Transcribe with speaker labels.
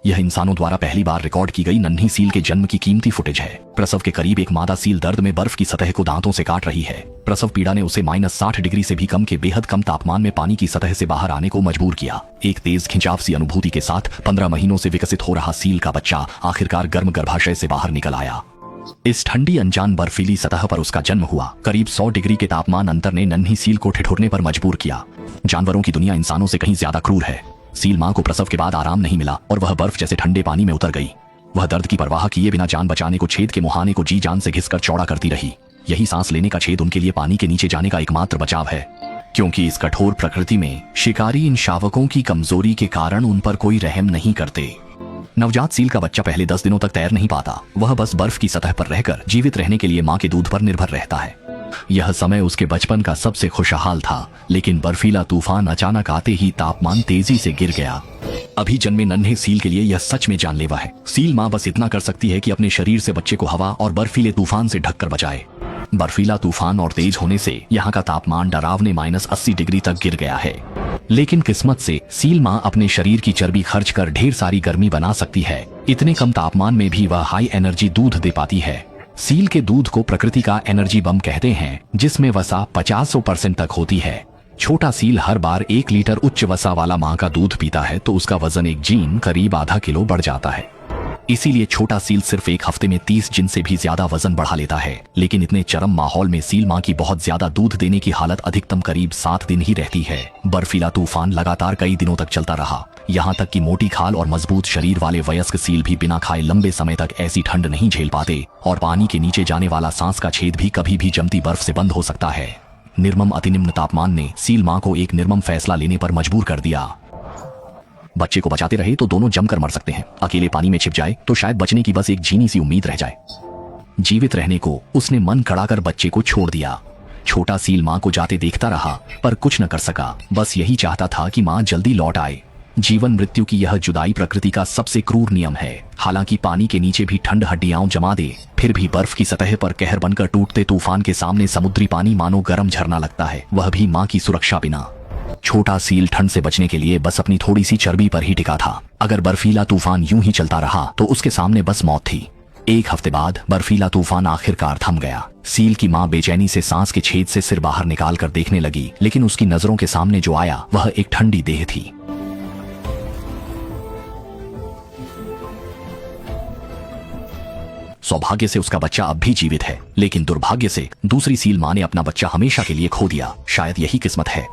Speaker 1: यह इंसानों द्वारा पहली बार रिकॉर्ड की गई नन्ही सील के जन्म की कीमती फुटेज है। प्रसव के करीब एक मादा सील दर्द में बर्फ की सतह को दांतों से काट रही है। प्रसव पीड़ा ने उसे -60 डिग्री से भी कम के बेहद कम तापमान में पानी की सतह से बाहर आने को मजबूर किया। एक तेज खिंचाव सी अनुभूति के साथ 15 महीनों से विकसित हो रहा सील का बच्चा आखिरकार गर्म गर्भाशय से बाहर निकल आया। इस ठंडी अनजान बर्फीली सतह पर उसका जन्म हुआ। करीब 100 डिग्री के तापमान अंतर ने नन्ही सील को ठिठुरने पर मजबूर किया। जानवरों की दुनिया इंसानों से कहीं ज्यादा क्रूर है। सील मां को प्रसव के बाद आराम नहीं मिला और वह बर्फ जैसे ठंडे पानी में उतर गई। वह दर्द की परवाह किए बिना जान बचाने को छेद के मुहाने को जी जान से घिसकर चौड़ा करती रही। यही सांस लेने का छेद उनके लिए पानी के नीचे जाने का एकमात्र बचाव है, क्योंकि इस कठोर प्रकृति में शिकारी इन शावकों की कमजोरी के कारण उन पर कोई रहम नहीं करते। नवजात सील का बच्चा पहले 10 दिनों तक तैर नहीं पाता। वह बस बर्फ की सतह पर रहकर जीवित रहने के लिए मां के दूध पर निर्भर रहता है। यह समय उसके बचपन का सबसे खुशहाल था, लेकिन बर्फीला तूफान अचानक आते ही तापमान तेजी से गिर गया। अभी जन्मे नन्हे सील के लिए यह सच में जानलेवा है। सील मां बस इतना कर सकती है कि अपने शरीर से बच्चे को हवा और बर्फीले तूफान से ढककर बचाए। बर्फीला तूफान और तेज होने से यहाँ का तापमान डरावने -80 डिग्री तक गिर गया है। लेकिन किस्मत से सील मां अपने शरीर की चर्बी खर्च कर ढेर सारी गर्मी बना सकती है। इतने कम तापमान में भी वह हाई एनर्जी दूध दे पाती है। सील के दूध को प्रकृति का एनर्जी बम कहते हैं, जिसमें वसा 50% तक होती है। छोटा सील हर बार 1 लीटर उच्च वसा वाला मां का दूध पीता है तो उसका वजन एक जीन करीब आधा किलो बढ़ जाता है। इसीलिए छोटा सील सिर्फ 1 हफ्ते में 30 जिन से भी ज्यादा वजन बढ़ा लेता है। लेकिन इतने चरम माहौल में सील मां की बहुत ज्यादा दूध देने की हालत अधिकतम करीब 7 दिन ही रहती है। बर्फीला तूफान लगातार कई दिनों तक चलता रहा। यहाँ तक कि मोटी खाल और मजबूत शरीर वाले वयस्क सील भी बिना खाए लंबे समय तक ऐसी ठंड नहीं झेल पाते और पानी के नीचे जाने वाला सांस का छेद भी कभी भी जमती बर्फ से बंद हो सकता है। निर्मम अतिनिम्न तापमान ने सील मां को एक निर्मम फैसला लेने पर मजबूर कर दिया। बच्चे को बचाते रहे तो दोनों जमकर मर सकते हैं। अकेले पानी में छिप जाए तो शायद बचने की बस एक झीनी सी उम्मीद रह जाए। जीवित रहने को उसने मन कड़ाकर बच्चे को छोड़ दिया। छोटा सील मां को जाते देखता रहा पर कुछ न कर सका। बस यही चाहता था कि मां जल्दी लौट आए। जीवन मृत्यु की यह जुदाई प्रकृति का सबसे क्रूर नियम है। हालांकि पानी के नीचे भी ठंड हड्डियां जमा दे, फिर भी बर्फ की सतह पर कहर बनकर टूटते तूफान के सामने समुद्री पानी मानो गर्म झरना लगता है, वह भी मां की सुरक्षा बिना। छोटा सील ठंड से बचने के लिए बस अपनी थोड़ी सी चर्बी पर ही टिका था। अगर बर्फीला तूफान यूं ही चलता रहा तो उसके सामने बस मौत थी। 1 हफ्ते बाद बर्फीला तूफान आखिरकार थम गया। सील की मां बेचैनी से सांस के छेद से सिर बाहर निकाल कर देखने लगी, लेकिन उसकी नजरों के सामने जो आया वह एक ठंडी देह थी। सौभाग्य से उसका बच्चा अब भी जीवित है, लेकिन दुर्भाग्य से दूसरी सील मां ने अपना बच्चा हमेशा के लिए खो दिया। शायद यही किस्मत है।